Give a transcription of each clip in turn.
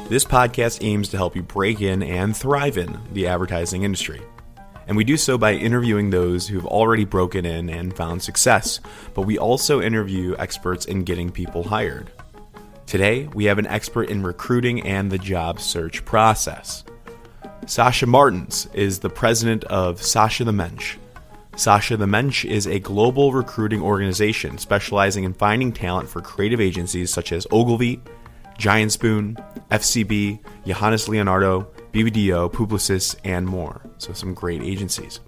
This podcast aims to help you break in and thrive in the advertising industry. And we do so by interviewing those who've already broken in and found success, but we also interview experts in getting people hired. Today, we have an expert in recruiting and the job search process. Sasha Martens is the president of Sasha the Mensch. Sasha the Mensch is a global recruiting organization specializing in finding talent for creative agencies such as Ogilvy, Giant Spoon, FCB, Johannes Leonardo, BBDO, Publicis, and more. So some great agencies.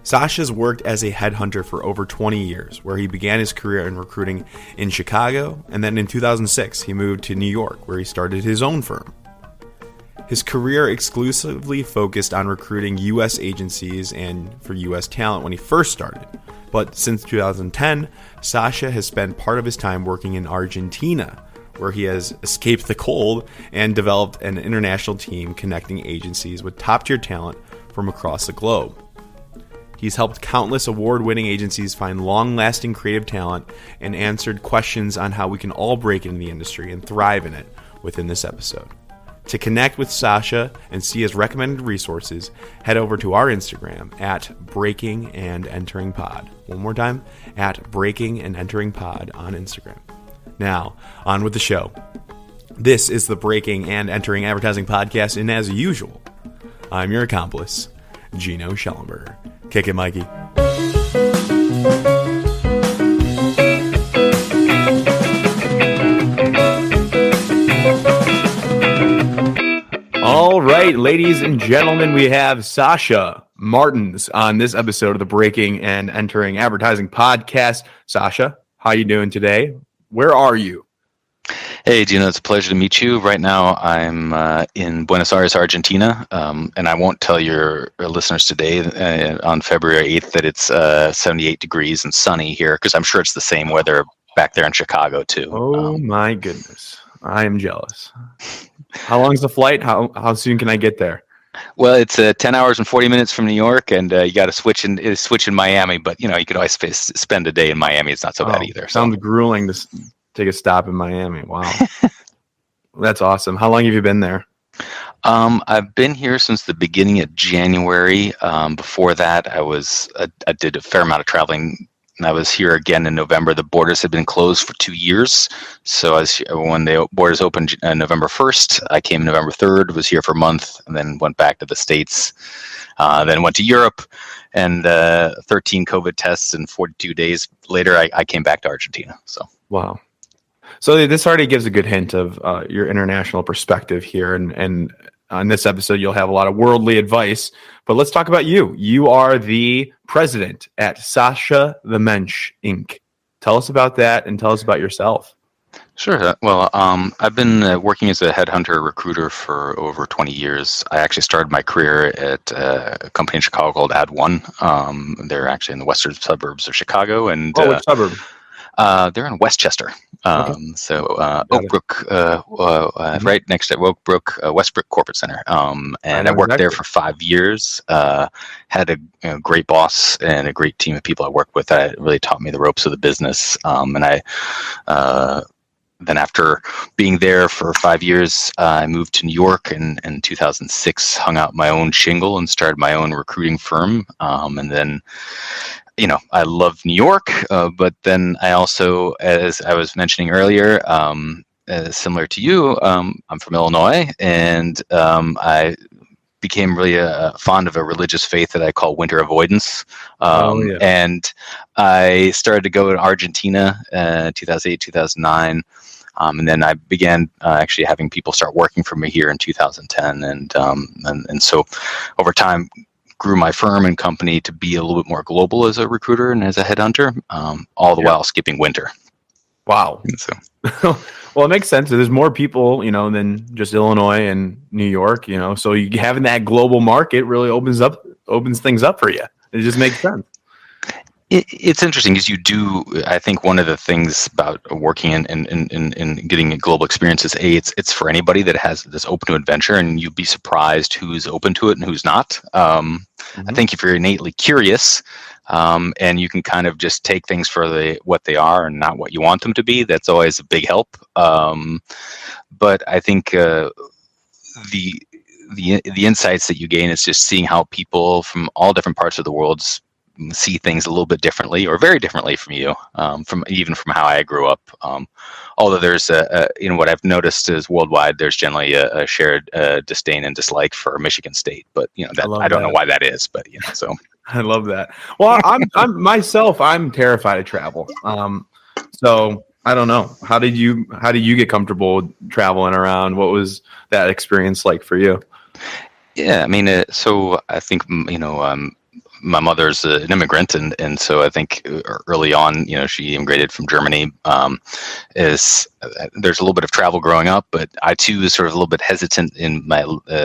Sasha's worked as a headhunter for over 20 years, where he began his career in recruiting in Chicago, and then in 2006 he moved to New York, where he started his own firm. His career exclusively focused on recruiting U.S. agencies and for U.S. talent when he first started. But since 2010, Sasha has spent part of his time working in Argentina, where he has escaped the cold and developed an international team connecting agencies with top-tier talent from across the globe. He's helped countless award-winning agencies find long-lasting creative talent and answered questions on how we can all break into the industry and thrive in it within this episode. To connect with Sasha and see his recommended resources, head over to our Instagram at Breaking and Entering Pod. One more time, at Breaking and Entering Pod on Instagram. Now, on with the show. This is the Breaking and Entering Advertising Podcast, and as usual, I'm your accomplice, Gino Schellenberger. Kick it, Mikey. All right, ladies and gentlemen, we have Sasha Martens on this episode of the Breaking and Entering Advertising Podcast. Sasha, how you doing today? Where are you? Hey, Gino, it's a pleasure to meet you. Right now, I'm in Buenos Aires, Argentina, and I won't tell your listeners today on February 8th that it's 78 degrees and sunny here, because I'm sure it's the same weather back there in Chicago, too. Oh, my goodness. I am jealous. How long is the flight? How soon can I get there? Well, it's 10 hours and 40 minutes from New York, and you got to switch in Miami, but, you could always spend a day in Miami. It's not so bad either. Sounds grueling to take a stop in Miami. Wow. That's awesome. How long have you been there? I've been here since the beginning of January. Before that, I did a fair amount of traveling. And I was here again in November. The borders had been closed for 2 years. So when the borders opened November 1st, I came November 3rd, was here for a month, and then went back to the States. Then went to Europe, and 13 COVID tests, and 42 days later, I came back to Argentina. So wow. So this already gives a good hint of your international perspective here. And on this episode, you'll have a lot of worldly advice. But let's talk about you. You are the president at Sasha the Mensch, Inc. Tell us about that and tell us about yourself. Sure. Well, I've been working as a headhunter recruiter for over 20 years. I actually started my career at a company in Chicago called Ad1. They're actually in the western suburbs of Chicago. And which suburb? They're in Westchester. Okay. So Oak Brook, right next to Oak Brook, Westbrook Corporate Center. And I worked there for 5 years. Had a great boss and a great team of people I worked with that really taught me the ropes of the business. And I then after being there for 5 years, I moved to New York in 2006, hung out my own shingle and started my own recruiting firm. And then I love New York, but then I also, as I was mentioning earlier, similar to you, I'm from Illinois, and I became really fond of a religious faith that I call winter avoidance. And I started to go to Argentina in 2008, 2009. And then I began actually having people start working for me here in 2010. And so over time, grew my firm and company to be a little bit more global as a recruiter and as a headhunter, all the while skipping winter. Wow. So. Well, it makes sense. There's more people, than just Illinois and New York, so you having that global market really opens things up for you. It just makes sense. It's interesting because you do. I think one of the things about working in getting a global experience is it's for anybody that's open to adventure, and you'd be surprised who's open to it and who's not. I think if you're innately curious, and you can kind of just take things for what they are and not what you want them to be, that's always a big help. But I think the insights that you gain is just seeing how people from all different parts of the world see things a little bit differently or very differently from you, from how I grew up. Although there's what I've noticed is worldwide, there's generally a shared disdain and dislike for Michigan State, but I don't know why that is, but so. I love that. Well, I'm myself, I'm terrified of travel. So I don't know. How did you get comfortable traveling around? What was that experience like for you? Yeah, I mean, so I think, my mother's an immigrant, and so I think early on, she immigrated from Germany. There's a little bit of travel growing up, but I too was sort of a little bit hesitant in my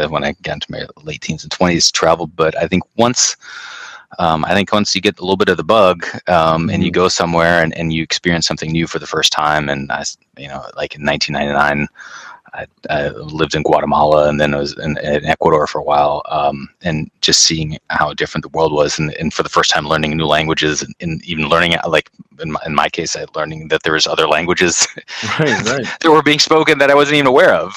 when I got into my late teens and 20s to travel. But I think once you get a little bit of the bug, and you go somewhere and you experience something new for the first time, and like in 1999. I lived in Guatemala, and then I was in Ecuador for a while, and just seeing how different the world was, and for the first time learning new languages, and even learning, like in my case, learning that there was other languages right. that were being spoken that I wasn't even aware of.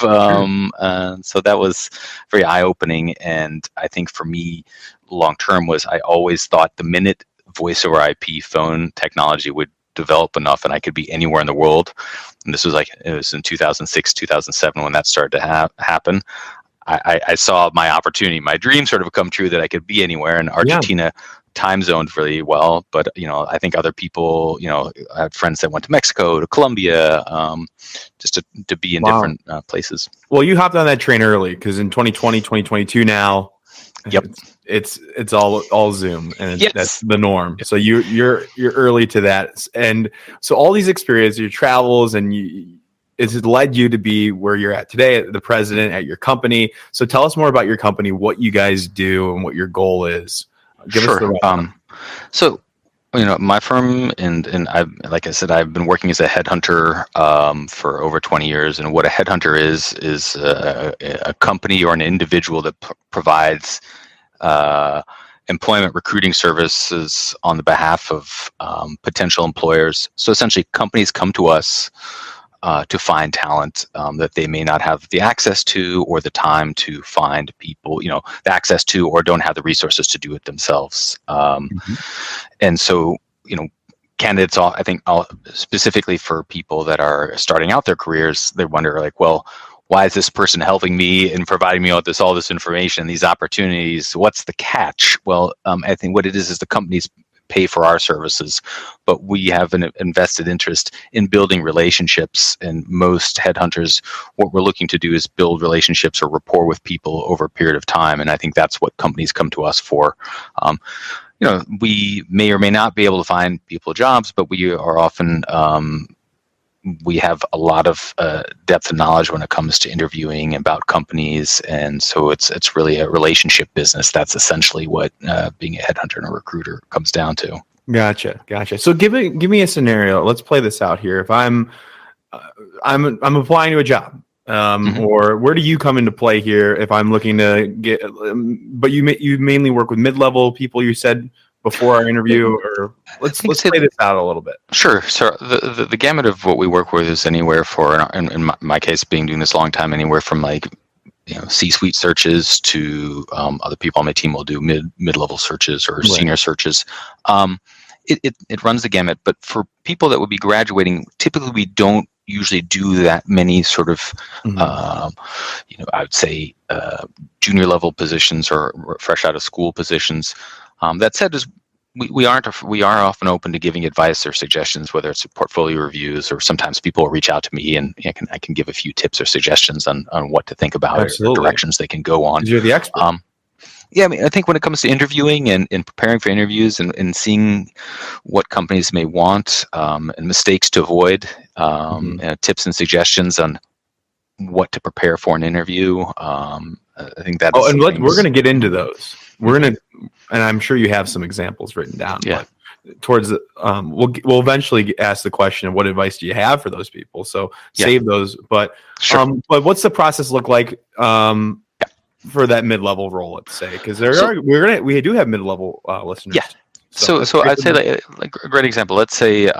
So that was very eye-opening, and I think for me, long term was I always thought the minute voice over IP phone technology would develop enough and I could be anywhere in the world, and this was it was in 2006, 2007 when that started to happen, I saw my opportunity, my dream sort of come true, that I could be anywhere. And Argentina time zoned really well, but I think other people, I had friends that went to Mexico, to Colombia, just to be in different places. Well, you hopped on that train early, because in 2020, 2022 now, yep, it's all Zoom, and that's the norm. So you're early to that, and so all these experiences, your travels, and it's led you to be where you're at today, the president at your company. So tell us more about your company, what you guys do, and what your goal is. Give us the so my firm, and I, like I said, I've been working as a headhunter for over 20 years. And what a headhunter is a company or an individual that provides employment recruiting services on the behalf of potential employers. So essentially, companies come to us to find talent that they may not have the access to, or the time to find people, the access to, or don't have the resources to do it themselves. And so, candidates, I think, specifically for people that are starting out their careers, they wonder, like, well, why is this person helping me and providing me all this information, these opportunities? What's the catch? Well, I think what it is the companies pay for our services, but we have an invested interest in building relationships. And most headhunters, what we're looking to do is build relationships or rapport with people over a period of time. And I think that's what companies come to us for. We may or may not be able to find people jobs, but we are often we have a lot of depth of knowledge when it comes to interviewing about companies, and so it's really a relationship business. That's essentially what being a headhunter and a recruiter comes down to. Gotcha. So give me a scenario. Let's play this out here. If I'm applying to a job, or where do you come into play here? If I'm looking to get, but you mainly work with mid-level people, you said before our interview, or let's play this out a little bit. Sure. So the gamut of what we work with is anywhere in my case, doing this a long time, anywhere from C-suite searches to other people on my team will do mid-level searches or senior searches. It runs the gamut, but for people that would be graduating, typically we don't usually do that many sort of, I would say junior level positions or fresh out of school positions. That said, we are often open to giving advice or suggestions, whether it's portfolio reviews, or sometimes people will reach out to me and I can give a few tips or suggestions on what to think about, or directions they can go on. You're the expert. I mean, I think when it comes to interviewing and preparing for interviews and seeing what companies may want, and mistakes to avoid, tips and suggestions on what to prepare for an interview. I think that. We're going to get into those. And I'm sure you have some examples written down. Yeah. But towards we'll eventually ask the question of what advice do you have for those people. So save those. But sure. But what's the process look like? for that mid-level role, let's say, because we do have mid-level listeners. Yeah. So I'd say like a great example. Let's say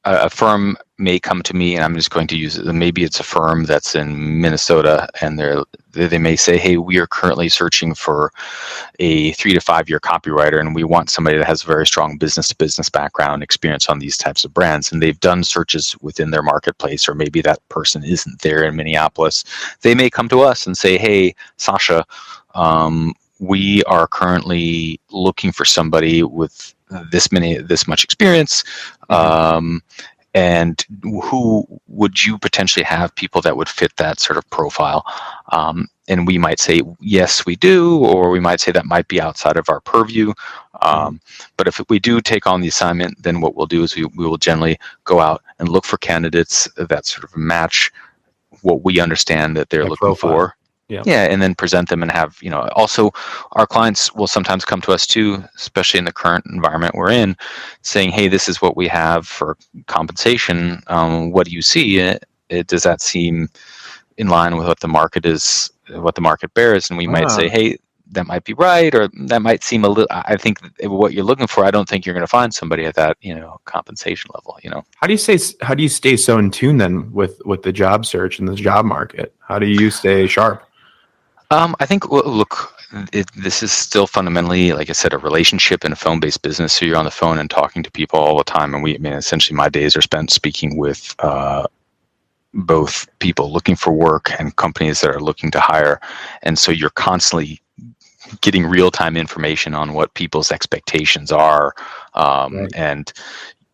a firm may come to me, and I'm just going to use it. Maybe it's a firm that's in Minnesota, and they may say, "Hey, we are currently searching for a 3 to 5 year copywriter, and we want somebody that has a very strong business-to-business background, experience on these types of brands." And they've done searches within their marketplace, or maybe that person isn't there in Minneapolis. They may come to us and say, "Hey, Sasha, we are currently looking for somebody with this much experience, and who would you potentially have people that would fit that sort of profile?" And we might say, yes, we do, or we might say that might be outside of our purview. But if we do take on the assignment, then what we'll do is we will generally go out and look for candidates that sort of match what we understand that they're looking for. Yeah, and then present them and have, also our clients will sometimes come to us too, especially in the current environment we're in, saying, "Hey, this is what we have for compensation. What do you see? Does that seem in line with what the market is, what the market bears?" And we might say, "Hey, that might be right," or that might seem a little, I think what you're looking for, I don't think you're going to find somebody at that, compensation level, How do you stay so in tune then with the job search and the job market? How do you stay sharp? I think, this is still fundamentally, like I said, a relationship and a phone-based business. So you're on the phone and talking to people all the time. And essentially my days are spent speaking with both people looking for work and companies that are looking to hire. And so you're constantly getting real-time information on what people's expectations are. Right. And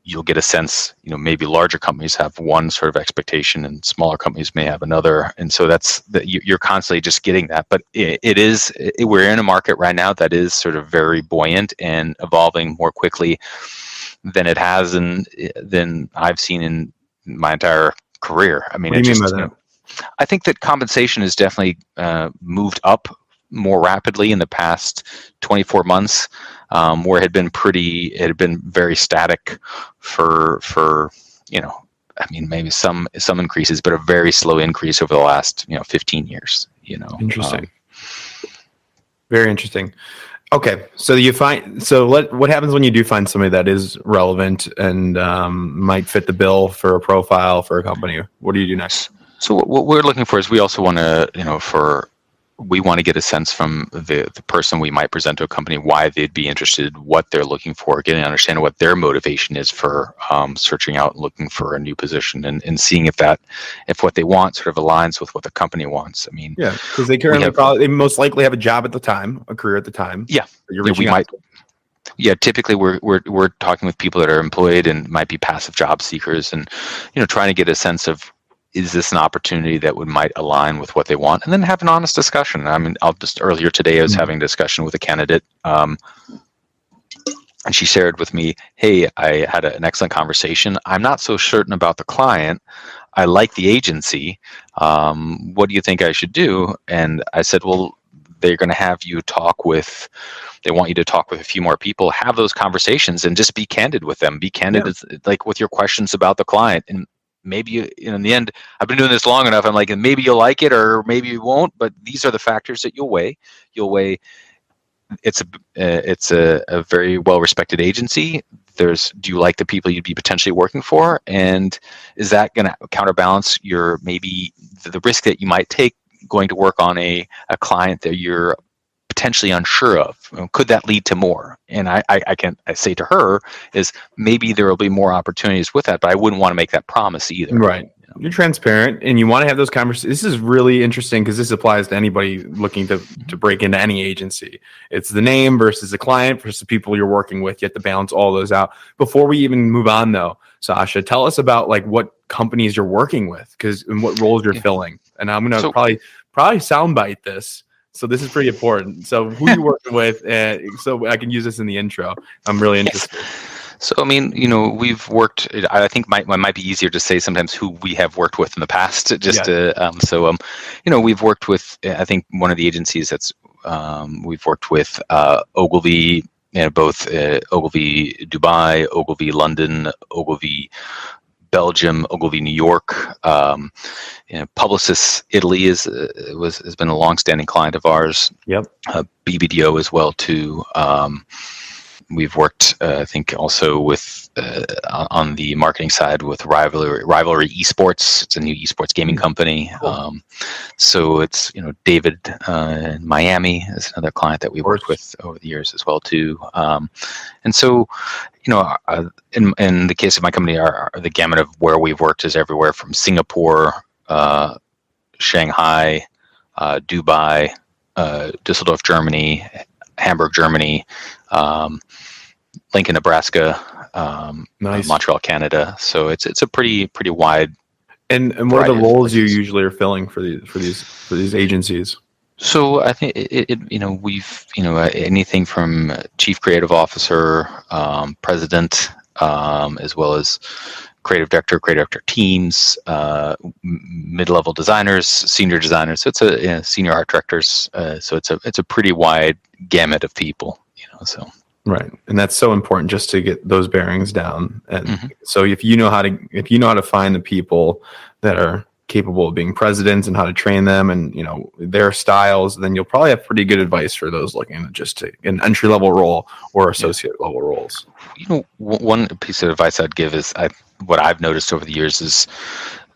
you'll get a sense, maybe larger companies have one sort of expectation and smaller companies may have another. And so you're constantly just getting that. But we're in a market right now that is sort of very buoyant and evolving more quickly than it has than I've seen in my entire career. I mean, what do you mean by that? I think that compensation has definitely moved up more rapidly in the past 24 months, where it had been very static for maybe some increases, but a very slow increase over the last 15 years. Interesting. Very interesting. Okay, so what happens when you do find somebody that is relevant and might fit the bill for a profile for a company? What do you do next? So what we're looking for is we also want to, we want to get a sense from the person we might present to a company why they'd be interested, what they're looking for, getting to understand what their motivation is for searching out and looking for a new position, and seeing if what they want sort of aligns with what the company wants. I mean, yeah, because they most likely have a job at the time, a career at the time. Yeah, typically we're talking with people that are employed and might be passive job seekers, and trying to get a sense of, is this an opportunity that might align with what they want, and then have an honest discussion. I mean, earlier today I was having a discussion with a candidate, and she shared with me, "Hey, I had an excellent conversation. I'm not so certain about the client. I like the agency. What do you think I should do?" And I said, "Well, they're going to have you they want you to talk with a few more people, have those conversations, and just be candid with them. Be candid, like with your questions about the client. And maybe in the end, I've been doing this long enough. I'm like, and maybe you'll like it or maybe you won't, but these are the factors that you'll weigh. It's a very well-respected agency. Do you like the people you'd be potentially working for? And is that going to counterbalance maybe the risk that you might take going to work on a client that you're potentially unsure of? Could that lead to more? And I say to her is, maybe there will be more opportunities with that, but I wouldn't want to make that promise either. Right. You're transparent and you want to have those conversations. This is really interesting because this applies to anybody looking to break into any agency. It's the name versus the client versus the people you're working with. You have to balance all those out. Before we even move on though, Sasha, tell us about like what companies you're working with and what roles you're filling. And I'm going to probably soundbite this. So this is pretty important. So who you working with, so I can use this in the intro. I'm really interested. Yes. So, I mean, we've worked, I think it might be easier to say sometimes who we have worked with in the past, we've worked with, I think one of the agencies we've worked with, Ogilvy, both Ogilvy Dubai, Ogilvy London, Ogilvy Belgium, Ogilvy, New York. Publicis, Italy has been a longstanding client of ours. Yep. BBDO as well too. We've worked, I think, also with on the marketing side with Rivalry Esports. It's a new esports gaming company. Cool. So it's David in Miami is another client that we worked with over the years as well too. And so in the case of my company, the gamut of where we've worked is everywhere from Singapore, Shanghai, Dubai, Düsseldorf, Germany, Hamburg, Germany, Lincoln, Nebraska, nice. Montreal, Canada. So it's a pretty wide. And what are the roles you usually are filling for these agencies? So I think we've anything from chief creative officer, president, as well as creative director teams, mid-level designers, senior designers. So it's senior art directors. So it's a pretty wide gamut of people. So. Right, and that's so important just to get those bearings down. And so if you know how to find the people that are capable of being presidents and how to train them and their styles, then you'll probably have pretty good advice for those looking at just an entry level role or associate level roles. One piece of advice I'd give is what I've noticed over the years is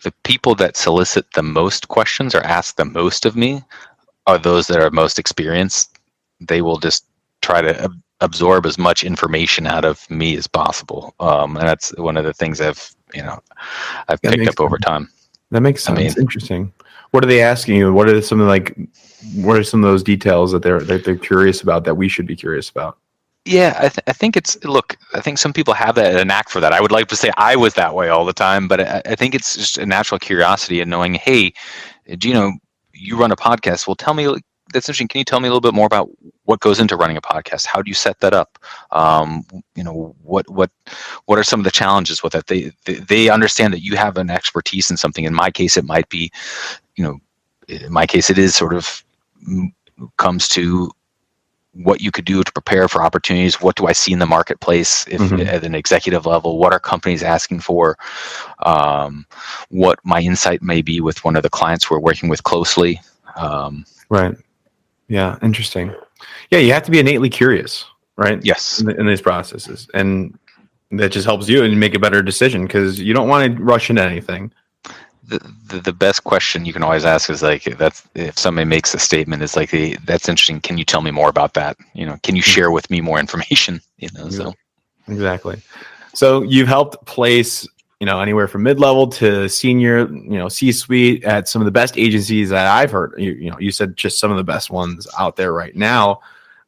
the people that solicit the most questions or ask the most of me are those that are most experienced. They will just try to absorb as much information out of me as possible, and that's one of the things I've picked up over time. That makes sense. Interesting. What are they asking you? What are some of those details that they're curious about that we should be curious about? Yeah, I think I think some people have a knack for that. I would like to say I was that way all the time, but I think it's just a natural curiosity and knowing, hey, Gino, you run a podcast. Well, tell me. That's interesting. Can you tell me a little bit more about what goes into running a podcast? How do you set that up? What are some of the challenges with it? They understand that you have an expertise in something. In my case, it might be, in my case, it is sort of comes to what you could do to prepare for opportunities. What do I see in the marketplace at an executive level? What are companies asking for? What my insight may be with one of the clients we're working with closely. Right. Yeah. Interesting. Yeah. You have to be innately curious, right? Yes. In these processes. And that just helps you and make a better decision because you don't want to rush into anything. The best question you can always ask is that's if somebody makes a statement, it's that's interesting. Can you tell me more about that? Can you share with me more information? So. Exactly. So you've helped place, anywhere from mid-level to senior, C-suite at some of the best agencies that I've heard. You said just some of the best ones out there right now.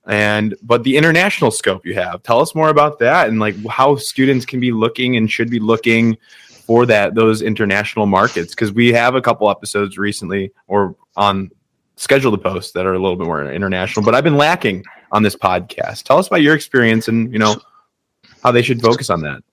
But the international scope you have, tell us more about that and how students can be looking and should be looking for those international markets. Because we have a couple episodes recently or on schedule to post that are a little bit more international, but I've been lacking on this podcast. Tell us about your experience and, how they should focus on that.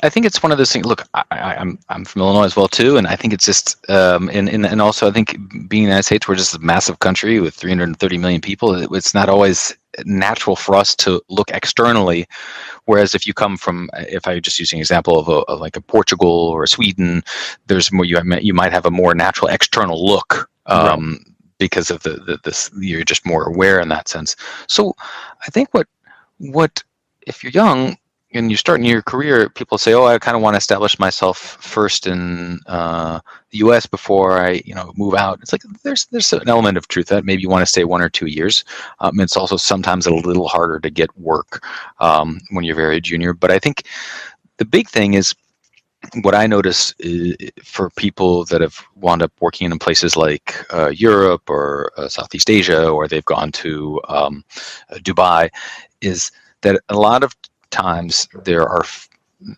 I think it's one of those things. Look, I'm from Illinois as well too, and I think it's just and also I think being in the United States, we're just a massive country with 330 million people. It's not always natural for us to look externally. Whereas if you come from, if I just using an example of like a Portugal or a Sweden, there's more. You might have a more natural external look. Right. Because of this, you're just more aware in that sense. So I think what if you're young and you're starting your career, people say, "Oh, I kind of want to establish myself first in the U.S. before I, move out." It's like there's an element of truth that maybe you want to stay 1 or 2 years. It's also sometimes a little harder to get work when you're very junior. But I think the big thing is what I notice for people that have wound up working in places like Europe or Southeast Asia, or they've gone to Dubai, is that a lot of times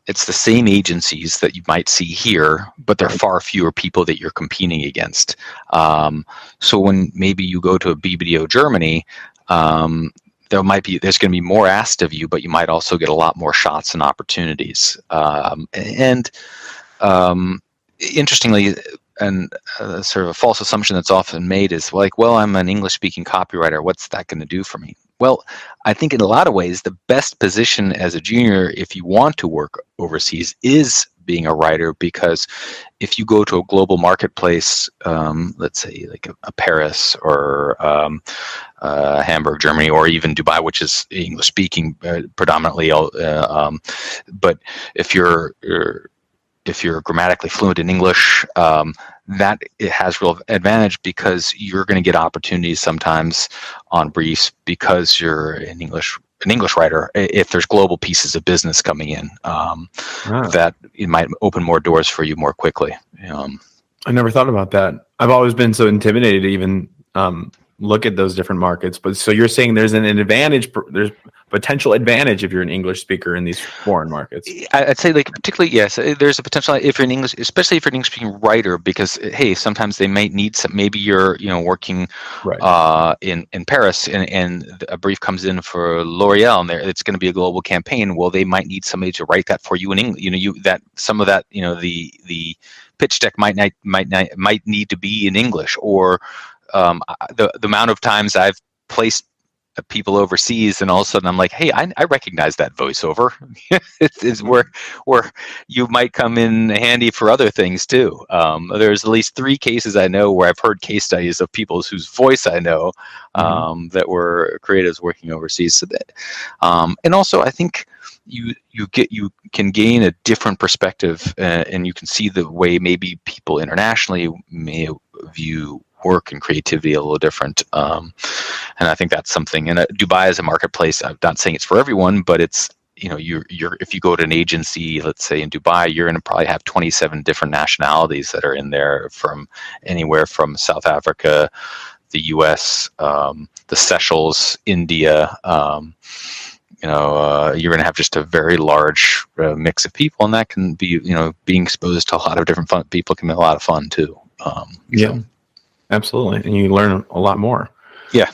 it's the same agencies that you might see here, but there are far fewer people that you're competing against. So when maybe you go to a BBDO Germany, there's going to be more asked of you, but you might also get a lot more shots and opportunities. Interestingly, and sort of a false assumption that's often made is well, I'm an English-speaking copywriter. What's that going to do for me? Well, I think in a lot of ways, the best position as a junior, if you want to work overseas, is being a writer, because if you go to a global marketplace, let's say like a Paris or Hamburg, Germany, or even Dubai, which is English speaking predominantly, but if you're grammatically fluent in English, that it has real advantage, because you're going to get opportunities sometimes on briefs because you're an English writer. If there's global pieces of business coming in, that it might open more doors for you more quickly. I never thought about that. I've always been so intimidated to even look at those different markets. But so you're saying there's an advantage, there's potential advantage if you're an English speaker in these foreign markets. I'd say, like, particularly, yes, there's a potential if you're an English, especially if you're an English speaking writer, because hey, sometimes they might need some. Maybe you're working in Paris, and a brief comes in for L'Oreal, and it's going to be a global campaign. Well, they might need somebody to write that for you in English. Some of that, the pitch deck might need to be in English, or the amount of times I've placed people overseas, and all of a sudden I'm like, hey, I recognize that voiceover. It's where you might come in handy for other things too. There's at least 3 cases I know where I've heard case studies of people whose voice I know that were creatives working overseas. So that, and also I think you can gain a different perspective, and you can see the way maybe people internationally may view work and creativity a little different, and I think that's something. And Dubai is a marketplace. I'm not saying it's for everyone, but it's you're if you go to an agency, let's say in Dubai, you're going to probably have 27 different nationalities that are in there, from anywhere from South Africa, the U.S., the Seychelles, India. You're going to have just a very large mix of people, and that can be, being exposed to a lot of different fun people can be a lot of fun too. Absolutely. And you learn a lot more. Yeah.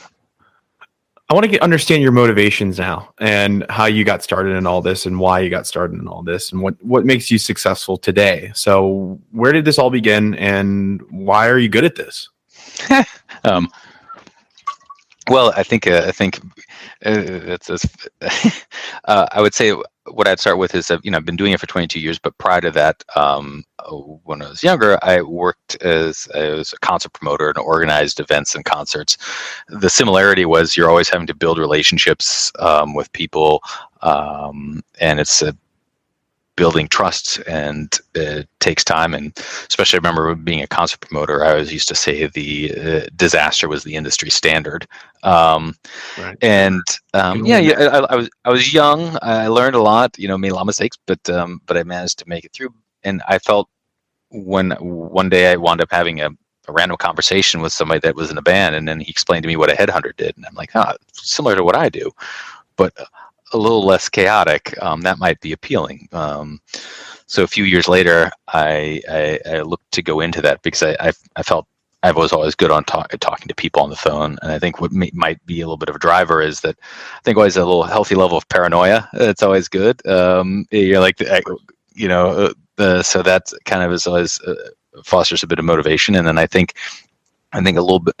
I want to understand your motivations now, and how you got started in all this, and why you got started in all this, and what makes you successful today. So where did this all begin, and why are you good at this? Well, I think that's I would say what I'd start with is I've been doing it for 22 years, but prior to that, when I was younger, I worked as a concert promoter and organized events and concerts. The similarity was you're always having to build relationships with people, and it's building trust, and it takes time. And especially, I remember being a concert promoter, I always used to say the disaster was the industry standard. And I was young. I learned a lot. Made a lot of mistakes, but I managed to make it through. And I felt when one day I wound up having a random conversation with somebody that was in a band, and then he explained to me what a headhunter did, and I'm like, similar to what I do, but a little less chaotic. That might be appealing. So a few years later, I looked to go into that, because I felt I was always good on talking to people on the phone. And I think what might be a little bit of a driver is that I think always a little healthy level of paranoia. It's always good. You're like, so that kind of is always fosters a bit of motivation. And then I think a little bit,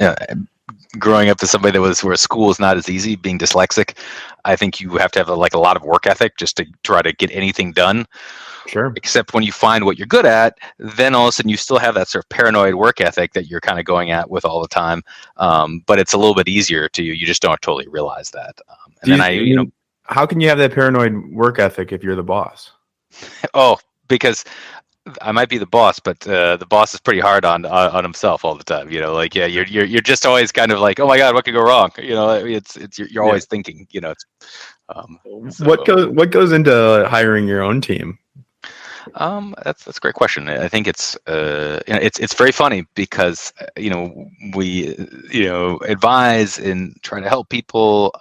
growing up as somebody where school is not as easy, being dyslexic, I think you have to have a lot of work ethic just to try to get anything done. Sure. Except when you find what you're good at, then all of a sudden you still have that sort of paranoid work ethic that you're kind of going at with all the time. But it's a little bit easier to you. You just don't totally realize that. How can you have that paranoid work ethic if you're the boss? Oh, because I might be the boss, but the boss is pretty hard on himself all the time. You're just always kind of like, oh my God, what could go wrong? You're always thinking. What goes into hiring your own team? That's a great question. I think it's very funny, because we advise and try to help people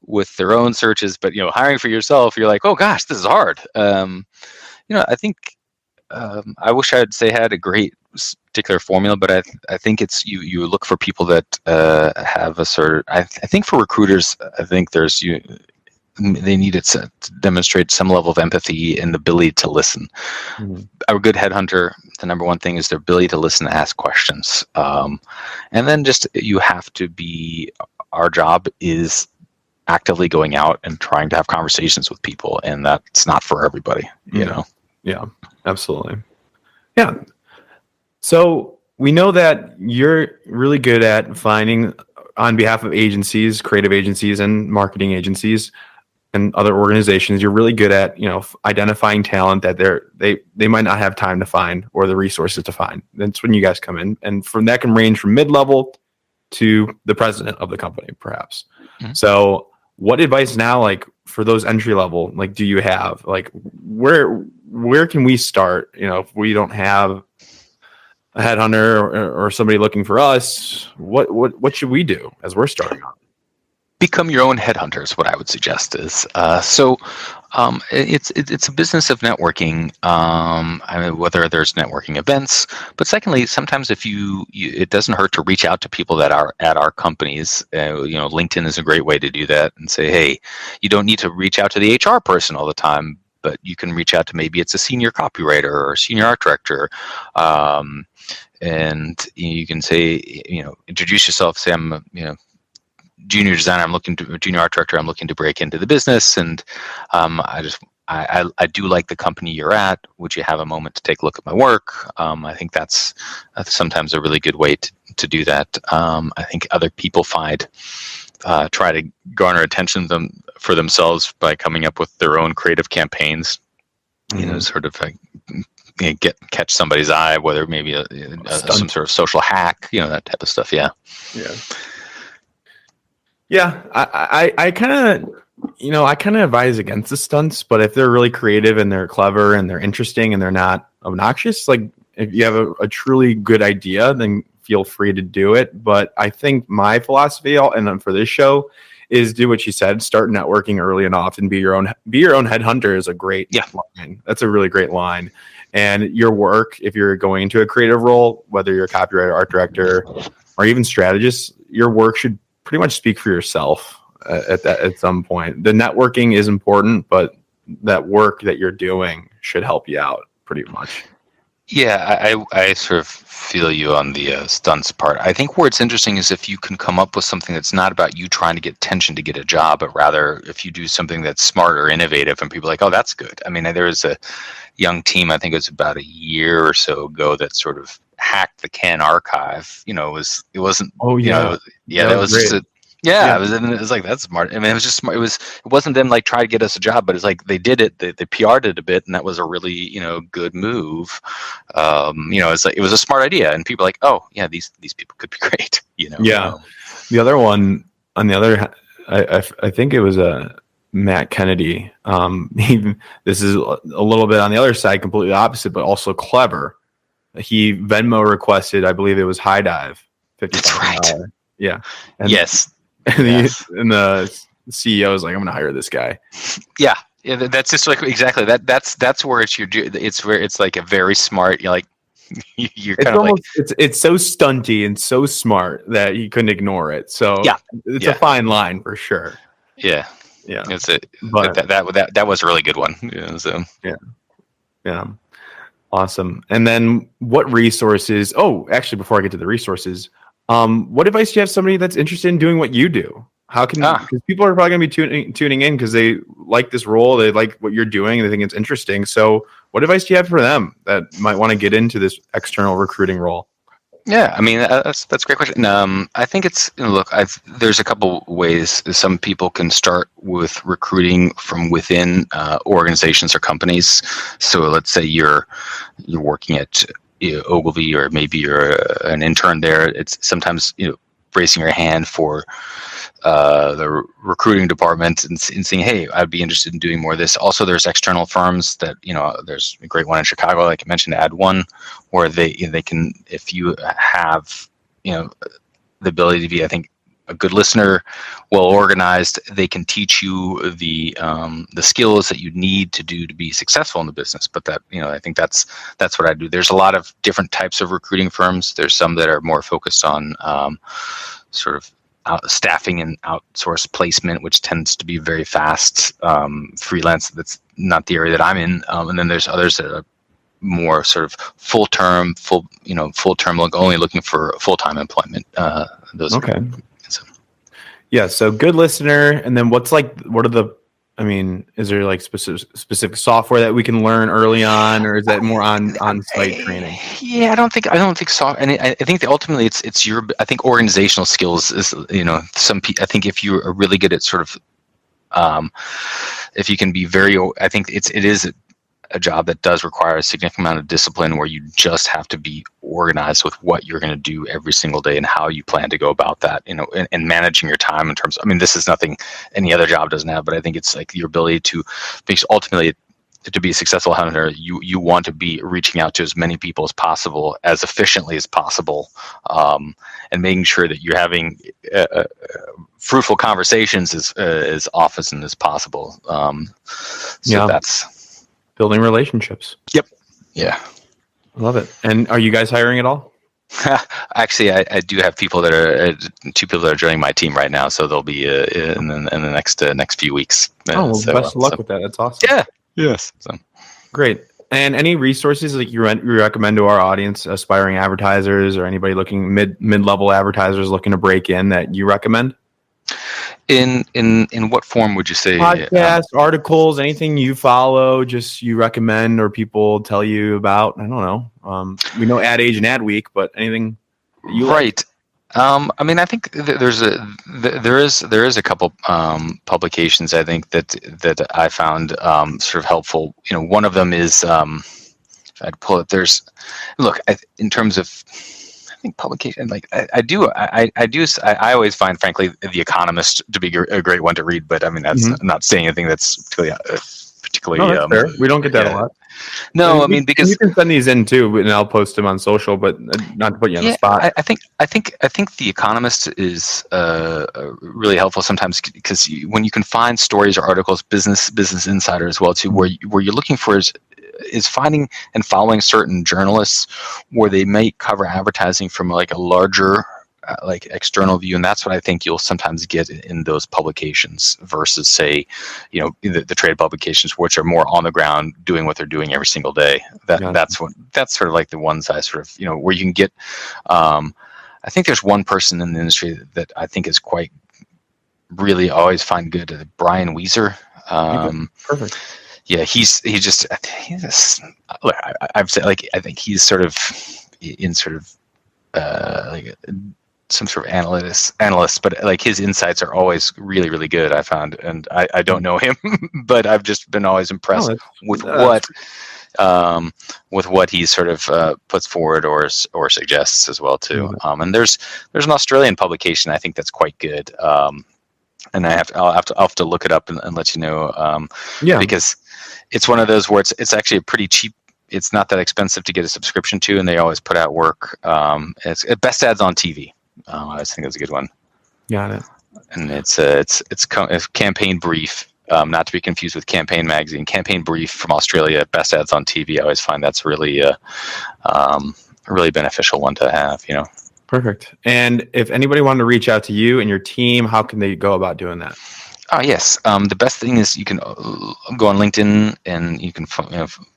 with their own searches, but hiring for yourself, you're like, oh gosh, this is hard. I think I wish I'd say I had a great particular formula, but I think it's you look for people that have a sort of, I think for recruiters, I think they need to demonstrate some level of empathy and the ability to listen. Mm-hmm. A good headhunter, the number one thing is their ability to listen and ask questions. And then just you have to be, our job is actively going out and trying to have conversations with people, and that's not for everybody, Yeah, absolutely. Yeah. So we know that you're really good at finding, on behalf of agencies, creative agencies and marketing agencies and other organizations, you're really good at, identifying talent that they might not have time to find or the resources to find. That's when you guys come in. And from that can range from mid-level to the president of the company, perhaps. Mm-hmm. So what advice now, like for those entry level, like do you have? Like where can we start? If we don't have a headhunter or somebody looking for us, what should we do as we're starting out? Become your own headhunter is what I would suggest. It's a business of networking. I mean, whether there's networking events, but secondly, sometimes if it doesn't hurt to reach out to people that are at our companies. LinkedIn is a great way to do that and say, hey, you don't need to reach out to the HR person all the time, but you can reach out to, maybe it's a senior copywriter or a senior art director. And you can say, introduce yourself, say I'm, junior designer, junior art director, I'm looking to break into the business, and I do like the company you're at. Would you have a moment to take a look at my work? I think that's sometimes a really good way to do that. I think other people try to garner attention for themselves by coming up with their own creative campaigns. Mm-hmm. Sort of like catch somebody's eye, whether maybe some sort of social hack, that type of stuff. Yeah. Yeah, I kind of advise against the stunts, but if they're really creative and they're clever and they're interesting and they're not obnoxious, like if you have a truly good idea, then feel free to do it. But I think my philosophy, and for this show, is do what you said, start networking early and often, be your own headhunter is a great line. That's a really great line. And your work, if you're going into a creative role, whether you're a copywriter, art director, or even strategist, your work should pretty much speak for yourself at some point. The networking is important, but that work that you're doing should help you out pretty much. Yeah, I sort of feel you on the stunts part. I think where it's interesting is if you can come up with something that's not about you trying to get attention to get a job, but rather if you do something that's smart or innovative and people are like, oh, that's good. I mean, there was a young team, I think it was about a year or so ago, that sort of hacked the Can archive. It wasn't. Oh yeah, that was just a. Yeah, it was like, that's smart. I mean, it was just smart. It wasn't them like trying to get us a job, but it's like they did it. They PR'd it a bit, and that was a really good move. It's like it was a smart idea, and people are like, oh yeah, these people could be great. Yeah. The other one, on the other, I think it was Matt Kennedy. This is a little bit on the other side, completely opposite, but also clever. He Venmo requested, I believe it was High Dive, $50,000. That's right. Yeah. And, yes. And the CEO is like, I'm going to hire this guy. Yeah. Yeah. That's just like exactly that. That's where it's like a very smart. You're like, you're kind of like, it's so stunty and so smart that you couldn't ignore it. So it's a fine line for sure. Yeah. Yeah. But that was a really good one. Yeah. Awesome. And then what resources? Oh, actually, before I get to the resources, what advice do you have somebody that's interested in doing what you do? How can because people are probably going to be tuning in because they like this role, they like what you're doing, and they think it's interesting. So, what advice do you have for them that might want to get into this external recruiting role? Yeah, I mean that's a great question. I think it's there's a couple ways. Some people can start with recruiting from within organizations or companies. So let's say you're working at Ogilvy, or maybe you're an intern there. It's sometimes raising your hand for the recruiting department and saying, hey, I'd be interested in doing more of this. Also, there's external firms that, there's a great one in Chicago, like I mentioned, Add One, where they can, if you have, the ability to be, I think, a good listener, well organized, they can teach you the skills that you need to do to be successful in the business. But that, I think that's what I do. There's a lot of different types of recruiting firms. There's some that are more focused on sort of staffing and outsource placement, which tends to be very fast freelance. That's not the area that I'm in. And then there's others that are more sort of full term, only looking for full-time employment. Those. Okay. So good listener. And then what are the I mean, is there like specific software that we can learn early on, or is that more on site training? Yeah, I don't think so. And I think that ultimately it's your, I think organizational skills is, I think if you are really good at sort of, if you can be I think it is a job that does require a significant amount of discipline, where you just have to be organized with what you're going to do every single day and how you plan to go about that, and managing your time in terms of, I mean, this is nothing any other job doesn't have, but I think it's like your ability to, because ultimately to be a successful hunter, you want to be reaching out to as many people as possible, as efficiently as possible, and making sure that you're having fruitful conversations as often as possible. That's building relationships. Yep. Yeah. I love it. And are you guys hiring at all? Actually, I do have people that are 2 people that are joining my team right now, so they'll be in the next few weeks. Best of luck with that. That's awesome. Yeah. Yes. So. Great. And any resources like you recommend to our audience, aspiring advertisers or anybody looking mid-level advertisers looking to break in, that you recommend? In what form would you say? Podcasts, articles, anything you follow, just you recommend or people tell you about? I don't know. We know Ad Age and Ad Week, but anything you right. Like? I mean, I think there is a couple publications I think that I found sort of helpful. One of them is if I'd pull it. In terms of, I think publication, like I always find, frankly, The Economist to be a great one to read. But I mean, that's I'm not saying anything that's particularly. No, that's fair. We don't get that a lot. No, I mean, because you can send these in too, and I'll post them on social. But not to put you on the spot. I think The Economist is really helpful sometimes, because when you can find stories or articles, Business Insider as well too, where you're looking for is finding and following certain journalists where they may cover advertising from like a larger like external view, and that's what I think you'll sometimes get in those publications versus, say, the trade publications, which are more on the ground doing what they're doing every single day. That's sort of like the ones I sort of where you can get. I think there's one person in the industry that I think is quite really always find good, Brian Weiser. Perfect. Yeah, look, I've said, like, I think he's sort of in sort of like some sort of analyst, but like his insights are always really, really good, I found. And I don't know him, but I've just been always impressed with what he sort of puts forward or suggests as well too. And there's an Australian publication I think that's quite good. And I'll have to look it up and let you know. Because it's one of those where it's actually a pretty cheap. It's not that expensive to get a subscription to, and they always put out work. It's Best Ads on TV. I just think it's a good one. Got it. And it's Campaign Brief, not to be confused with Campaign Magazine. Campaign Brief from Australia. Best Ads on TV. I always find that's really a really beneficial one to have. Perfect. And if anybody wanted to reach out to you and your team, how can they go about doing that? Oh, yes. The best thing is you can go on LinkedIn and you can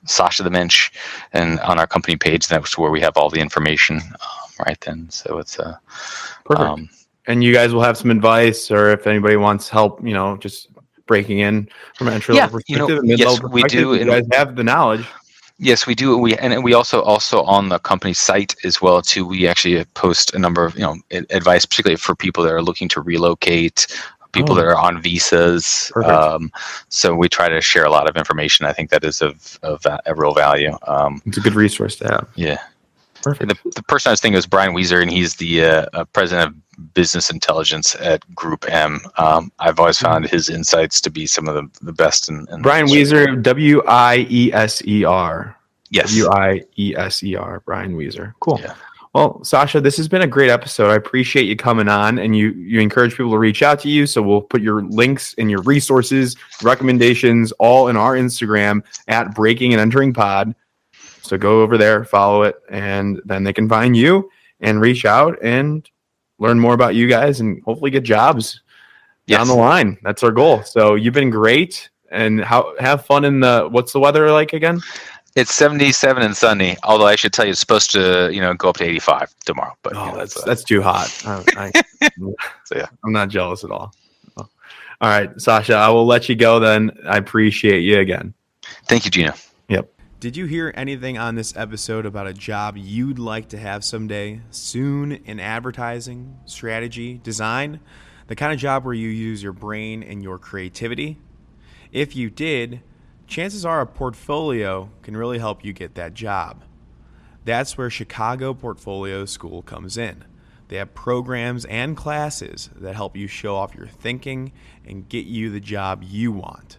Sasha the Mensch, and on our company page, that's where we have all the information right then. So it's perfect. And you guys will have some advice, or if anybody wants help, just breaking in from an entry level perspective, yes, we do. You guys have the knowledge. Yes, we do. We also on the company site as well too. We actually post a number of advice, particularly for people that are looking to relocate, people that are on visas. So we try to share a lot of information. I think that is of real value. It's a good resource to have. Yeah. Perfect. The person I was thinking was Brian Weiser, and he's the president of business intelligence at Group M. I've always found his insights to be some of the best. Brian Weiser, Wieser. Yes. Wieser, Brian Weiser. Cool. Yeah. Well, Sasha, this has been a great episode. I appreciate you coming on, and you encourage people to reach out to you. So we'll put your links and your resources, recommendations, all in our Instagram at Breaking and Entering Pod. So go over there, follow it, and then they can find you and reach out and learn more about you guys and hopefully get jobs down the line. That's our goal. So you've been great, and have fun in what's the weather like again? It's 77 and sunny, although I should tell you it's supposed to, go up to 85 tomorrow. But that's too hot. So yeah, I'm not jealous at all. All right, Sasha, I will let you go then. I appreciate you again. Thank you, Gino. Yep. Did you hear anything on this episode about a job you'd like to have someday, soon, in advertising, strategy, design? The kind of job where you use your brain and your creativity? If you did, chances are a portfolio can really help you get that job. That's where Chicago Portfolio School comes in. They have programs and classes that help you show off your thinking and get you the job you want.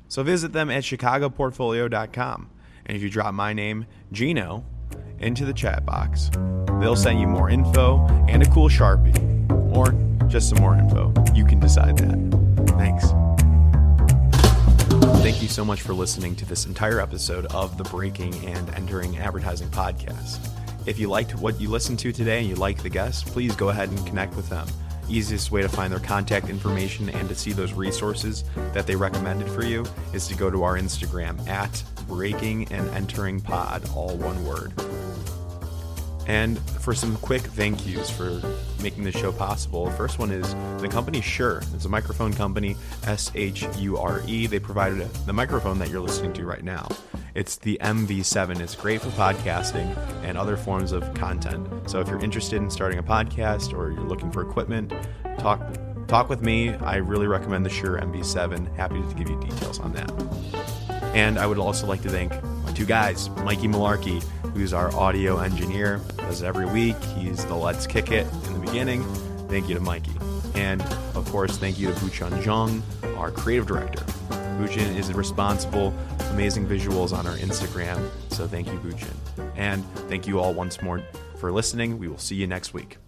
So visit them at chicagoportfolio.com. And if you drop my name, Gino, into the chat box, they'll send you more info and a cool Sharpie. Or just some more info. You can decide that. Thanks. Thank you so much for listening to this entire episode of the Breaking and Entering Advertising Podcast. If you liked what you listened to today and you like the guests, please go ahead and connect with them. Easiest way to find their contact information and to see those resources that they recommended for you is to go to our Instagram at Breaking and Entering Pod, all one word. And for some quick thank yous for making this show possible, the first one is the company Shure. It's a microphone company, SHURE. They provided the microphone that you're listening to right now. It's the MV7. It's great for podcasting and other forms of content. So if you're interested in starting a podcast or you're looking for equipment, talk with me. I really recommend the Shure MV7. Happy to give you details on that. And I would also like to thank my two guys, Mikey Malarkey, who's our audio engineer, does it every week. He's the Let's Kick It in the beginning. Thank you to Mikey. And, of course, thank you to Buchun Zhang, our creative director. Buchun is responsible, amazing visuals on our Instagram, so thank you, Buchun. And thank you all once more for listening. We will see you next week.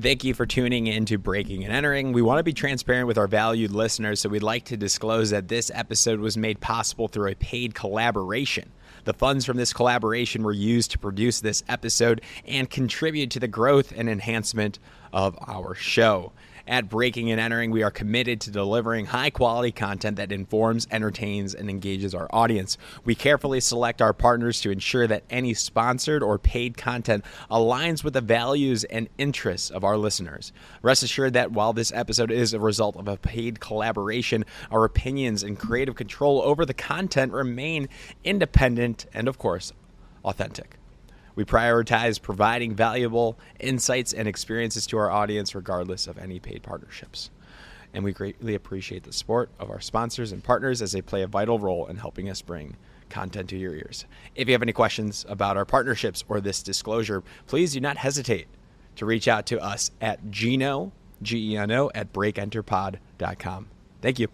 Thank you for tuning in to Breaking and Entering. We want to be transparent with our valued listeners, so we'd like to disclose that this episode was made possible through a paid collaboration. The funds from this collaboration were used to produce this episode and contribute to the growth and enhancement of our show. At Breaking and Entering, we are committed to delivering high-quality content that informs, entertains, and engages our audience. We carefully select our partners to ensure that any sponsored or paid content aligns with the values and interests of our listeners. Rest assured that while this episode is a result of a paid collaboration, our opinions and creative control over the content remain independent and, of course, authentic. We prioritize providing valuable insights and experiences to our audience regardless of any paid partnerships. And we greatly appreciate the support of our sponsors and partners as they play a vital role in helping us bring content to your ears. If you have any questions about our partnerships or this disclosure, please do not hesitate to reach out to us at Geno, Geno, at breakenterpod.com. Thank you.